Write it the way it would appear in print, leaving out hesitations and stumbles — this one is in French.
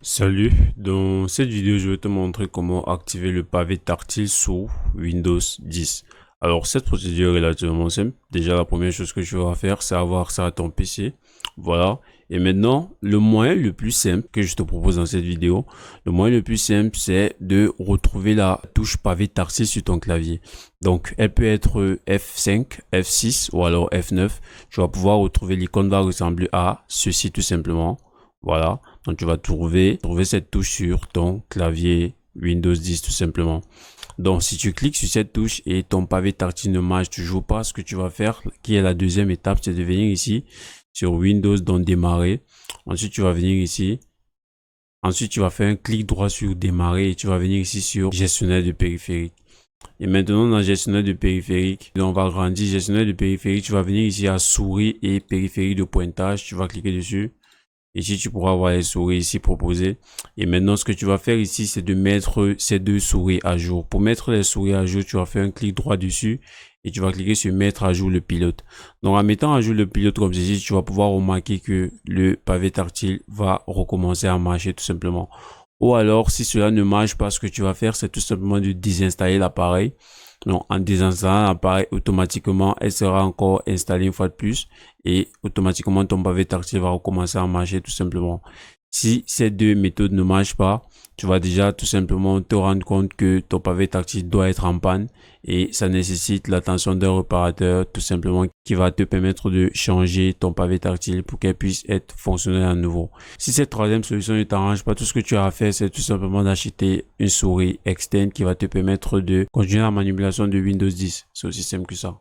Salut, dans cette vidéo je vais te montrer comment activer le pavé tactile sur Windows 10. Alors cette procédure est relativement simple. Déjà la première chose que tu vas faire c'est avoir ça à ton PC. Voilà. Et maintenant le moyen le plus simple que je te propose dans cette vidéo, le moyen le plus simple c'est de retrouver la touche pavé tactile sur ton clavier. Donc elle peut être F5, F6 ou alors F9. Tu vas pouvoir retrouver l'icône va ressembler à ceci tout simplement. Voilà, donc tu vas trouver cette touche sur ton clavier Windows 10 tout simplement. Donc si tu cliques sur cette touche et ton pavé tactile ne marche toujours pas, ce que tu vas faire, qui est la deuxième étape, c'est de venir ici sur Windows dans démarrer. Ensuite tu vas venir ici. Ensuite tu vas faire un clic droit sur démarrer et tu vas venir ici sur gestionnaire de périphérique. Et maintenant dans gestionnaire de périphérique, on va agrandir gestionnaire de périphérique. Tu vas venir ici à souris et périphérique de pointage. Tu vas cliquer dessus. Ici, tu pourras voir les souris ici proposées. Et maintenant, ce que tu vas faire ici, c'est de mettre ces deux souris à jour. Pour mettre les souris à jour, tu vas faire un clic droit dessus et tu vas cliquer sur mettre à jour le pilote. Donc, en mettant à jour le pilote comme ceci, tu vas pouvoir remarquer que le pavé tactile va recommencer à marcher tout simplement. Ou alors, si cela ne marche pas, ce que tu vas faire, c'est tout simplement de désinstaller l'appareil. Donc, en désinstallant l'appareil, automatiquement, elle sera encore installée une fois de plus et automatiquement, ton pavé tactile va recommencer à marcher tout simplement. Si ces deux méthodes ne marchent pas, tu vas déjà tout simplement te rendre compte que ton pavé tactile doit être en panne et ça nécessite l'attention d'un réparateur tout simplement qui va te permettre de changer ton pavé tactile pour qu'elle puisse être fonctionnelle à nouveau. Si cette troisième solution ne t'arrange pas, tout ce que tu as à faire, c'est tout simplement d'acheter une souris externe qui va te permettre de continuer la manipulation de Windows 10. C'est aussi simple que ça.